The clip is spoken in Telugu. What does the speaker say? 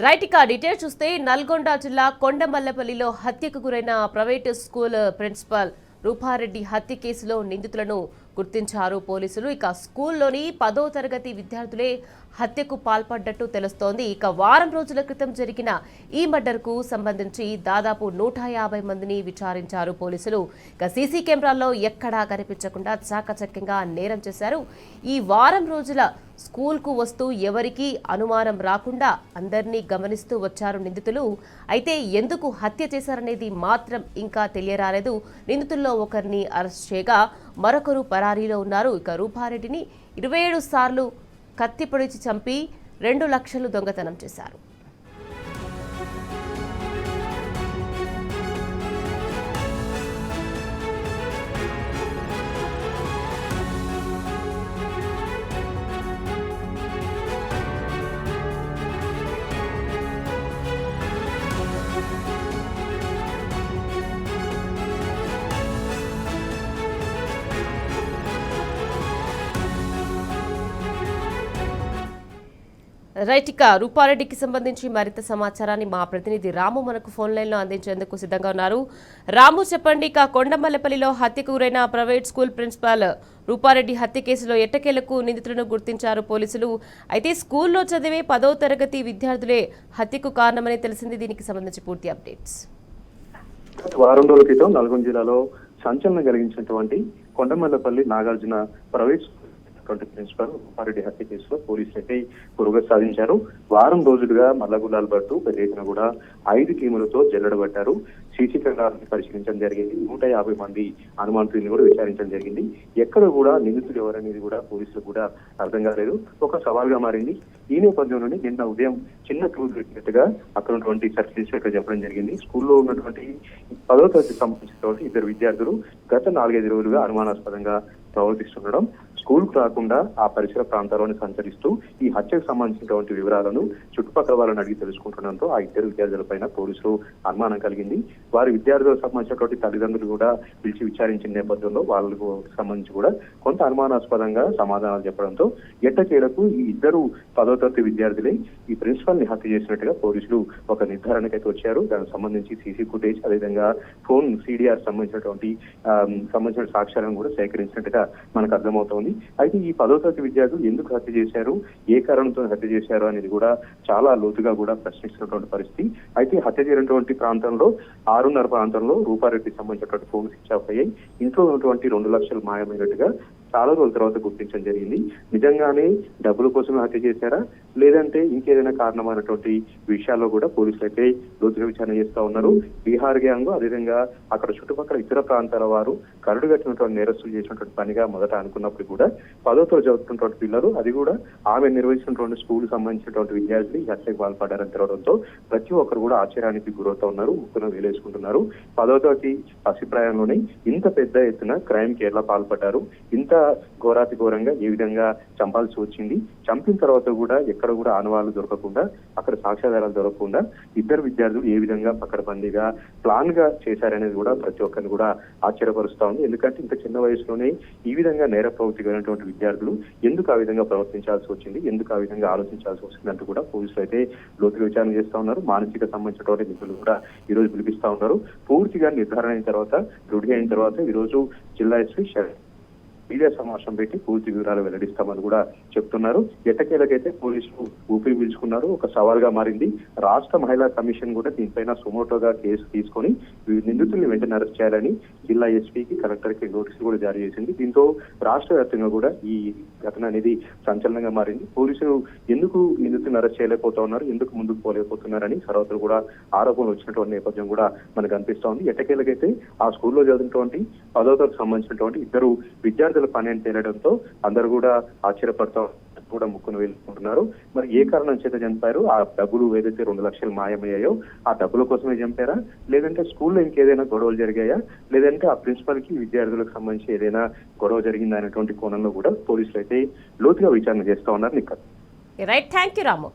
రైట్ ఇక డీటెయిల్స్ చూస్తే నల్గొండ జిల్లా కొండమల్లపల్లిలో హత్యకు గురైన ప్రైవేటు స్కూల్ ప్రిన్సిపల్ రూపారెడ్డి హత్య కేసులో నిందితులను గుర్తించారు పోలీసులు. ఇక స్కూల్లోని 10వ తరగతి విద్యార్థులే హత్యకు పాల్పడ్డట్టు తెలుస్తోంది. ఇక వారం రోజుల క్రితం జరిగిన ఈ మర్డర్కు సంబంధించి దాదాపు 150 మందిని విచారించారు పోలీసులు. ఇక సీసీ కెమెరాల్లో ఎక్కడా కనిపించకుండా చాకచక్యంగా నేరం చేశారు. ఈ వారం రోజుల స్కూల్కు వస్తూ ఎవరికీ అనుమానం రాకుండా అందరినీ గమనిస్తూ వచ్చారు నిందితులు. అయితే ఎందుకు హత్య చేశారనేది మాత్రం ఇంకా తెలియరాలేదు. నిందితుల్లో ఒకరిని అరెస్ట్ చేయగా మరొకరు పరారీలో ఉన్నారు. ఇక రూపారెడ్డిని 27 సార్లు కత్తి పొడిచి చంపి 2 లక్షలు దొంగతనం చేశారు. రైట్ ఇక రూపారెడ్డికి సంబంధించి మరింత సమాచారాన్ని మా ప్రతినిధి రాము మనకు ఫోన్ లైన్లో అందించేందుకు సిద్ధంగా ఉన్నారు. రాము చెప్పండి, ఇక కొండమల్లపల్లిలో హత్యకు గురైన ప్రైవేట్ స్కూల్ ప్రిన్సిపాల్ రూపారెడ్డి హత్య కేసులో ఎట్టకేలకు నిందితులను గుర్తించారు పోలీసులు. అయితే స్కూల్లో చదివే 10వ తరగతి విద్యార్థులే హత్యకు కారణమని తెలిసింది. దీనికి సంబంధించి పూర్తి అప్డేట్స్. వారం రోజుల క్రితం నల్గొండ జిల్లాలో సంచలనం కలిగించినటువంటి కొండమల్లపల్లి నాగార్జున ప్రైవేట్ ప్రిన్సిపల్ రూపారెడ్డి హత్య కేసులో పోలీసులు అయితే పురోగతి సాధించారు. వారం రోజులుగా మల్లగుల్లాలు పడుతూ పెద్ద ఎత్తున కూడా 5 టీములతో జల్లెడబట్టారు. సీసీ కెమెరాలను పరిశీలించడం జరిగింది. 150 మంది అనుమానితులను కూడా విచారించడం జరిగింది. ఎక్కడ కూడా నిందితులు ఎవరనేది కూడా పోలీసులు కూడా అర్థం కాలేదు. ఒక సవాల్గా మారింది. ఈ నేపథ్యంలోనే నిన్న ఉదయం చిన్న క్లూ పెట్టినట్టుగా అక్కడ ఉన్నటువంటి సర్కిల్ ఇన్స్పెక్టర్ చెప్పడం జరిగింది. స్కూల్లో ఉన్నటువంటి 10వ తరగతికి సంబంధించినటువంటి 2 విద్యార్థులు గత 4-5 రోజులుగా అనుమానాస్పదంగా ప్రవర్తిస్తుండడం, స్కూల్ కు రాకుండా ఆ పరిసర ప్రాంతాలను సంచరిస్తూ ఈ హత్యకు సంబంధించినటువంటి వివరాలను చుట్టుపక్కల వాళ్ళని అడిగి తెలుసుకుంటుండడంతో ఆ 2 విద్యార్థులపైన పోలీసులు అనుమానం కలిగింది. వారి విద్యార్థులకు సంబంధించినటువంటి తల్లిదండ్రులు కూడా పిలిచి విచారించిన నేపథ్యంలో వాళ్ళకు సంబంధించి కూడా కొంత అనుమానాస్పదంగా సమాధానాలు చెప్పడంతో ఎట్టకేలకు ఈ 2 10వ తరగతి విద్యార్థులే ఈ ప్రిన్సిపల్ ని హత్య చేసినట్టుగా పోలీసులు ఒక నిర్ధారణకైతే వచ్చారు. దానికి సంబంధించి సీసీ ఫుటేజ్, అదేవిధంగా ఫోన్ CDR సంబంధించిన సాక్ష్యాలను కూడా సేకరించినట్టుగా మనకు అర్థమవుతోంది. అయితే ఈ 10వ తరగతి విద్యార్థులు ఎందుకు హత్య చేశారు, ఏ కారణంతో హత్య చేశారు అనేది కూడా చాలా లోతుగా కూడా ప్రశ్నిస్తున్నటువంటి పరిస్థితి. అయితే హత్య చేసినటువంటి ప్రాంతంలో 6:30 ప్రాంతంలో రూపారెడ్డికి సంబంధించినటువంటి ఫోన్ స్విచ్ ఆఫ్ అయ్యాయి. ఇంట్లో ఉన్నటువంటి 2 లక్షలు మాయమైనట్టుగా చాలా రోజుల తర్వాత గుర్తించడం జరిగింది. నిజంగానే డబ్బుల కోసమే హత్య చేశారా, లేదంటే ఇంకేదైనా కారణమైనటువంటి విషయాల్లో కూడా పోలీసులు అయితే లోతుగా విచారణ చేస్తా ఉన్నారు. బీహార్ గ్యాంగ్, అదేవిధంగా అక్కడ చుట్టుపక్కల ఇతర ప్రాంతాల వారు కరడుగట్టినటువంటి నేరస్తులు చేసినటువంటి పనిగా మొదట అనుకున్నప్పుడు కూడా 10వ తరగతి చదువుతున్నటువంటి పిల్లలు, అది కూడా ఆమె నిర్వహించినటువంటి స్కూల్ సంబంధించినటువంటి విద్యార్థులు ఈ హత్యకు పాల్పడ్డారని తెలవడంతో ప్రతి ఒక్కరు కూడా ఆశ్చర్యానికి గురవుతా ఉన్నారు, ముక్కున వేలేసుకుంటున్నారు. 10వ తరగతి అభిప్రాయంలోనే ఇంత పెద్ద ఎత్తున క్రైమ్ కి ఎలా పాల్పడ్డారు, ఇంత ఘోరాతి ఘోరంగా ఏ విధంగా చంపాల్సి వచ్చింది, చంపిన తర్వాత కూడా ఎక్కడ కూడా ఆనవాళ్లు దొరకకుండా, అక్కడ సాక్ష్యాధారాలు దొరకకుండా 2 విద్యార్థులు ఏ విధంగా పకడ్బందీగా ప్లాన్ గా చేశారనేది కూడా ప్రతి ఒక్కరిని కూడా ఆశ్చర్యపరుస్తా ఉంది. ఎందుకంటే ఇంత చిన్న వయసులోనే ఈ విధంగా నేర ప్రవృత్తి కలిగినటువంటి విద్యార్థులు ఎందుకు ఆ విధంగా ప్రవర్తించాల్సి వచ్చింది, ఎందుకు ఆ విధంగా ఆలోచించాల్సి వచ్చింది అంటూ కూడా పోలీసులు అయితే లోతుగా విచారణ చేస్తా ఉన్నారు. మానసిక సంబంధించినటువంటి నిపుణులు కూడా ఈ రోజు పిలిపిస్తా ఉన్నారు. పూర్తిగా నిర్ధారణ అయిన తర్వాత, రుడి అయిన తర్వాత ఈ రోజు జిల్లా ఎస్పీ మీడియా సమావేశం పెట్టి పూర్తి వివరాలు వెల్లడిస్తామని కూడా చెప్తున్నారు. ఎట్టకేలకైతే పోలీసులు ఊపిరి పీల్చుకున్నారు. ఒక సవాల్గా మారింది. రాష్ట్ర మహిళా కమిషన్ కూడా దీనిపైన సుమోటోగా కేసు తీసుకొని నిందితుల్ని వెంటనే అరెస్ట్ చేయాలని జిల్లా ఎస్పీకి, కలెక్టర్కి నోటీసులు కూడా జారీ చేసింది. దీంతో రాష్ట్ర వ్యాప్తంగా కూడా ఈ ఘటన అనేది సంచలనంగా మారింది. పోలీసులు ఎందుకు నిందితులను అరెస్ట్ చేయలేకపోతా ఉన్నారు, ఎందుకు ముందుకు పోలేకపోతున్నారని సర్వత్రా కూడా ఆరోపణలు వచ్చినటువంటి నేపథ్యం కూడా మనకు అనిపిస్తా ఉంది. ఎట్టకేలకైతే ఆ స్కూల్లో చదివినటువంటి 10వ తరగతికి సంబంధించినటువంటి 2 విద్యార్థుల పని అని తేలడంతో అందరూ కూడా ఆశ్చర్యపడతా కూడా ముక్కును వేలుకుంటున్నారు. మరి ఏ కారణం చేత చంపారు, ఆ డబ్బులు ఏదైతే 2 లక్షలు మాయమయ్యాయో ఆ డబ్బుల కోసమే చంపారా, లేదంటే స్కూల్లో ఇంకేదైనా గొడవలు జరిగాయా, లేదంటే ఆ ప్రిన్సిపల్ కి విద్యార్థులకు సంబంధించి ఏదైనా గొడవ జరిగిందా అనేటువంటి కోణంలో కూడా పోలీసులు అయితే లోతుగా విచారణ చేస్తా ఉన్నారు. Right, thank you Ramu.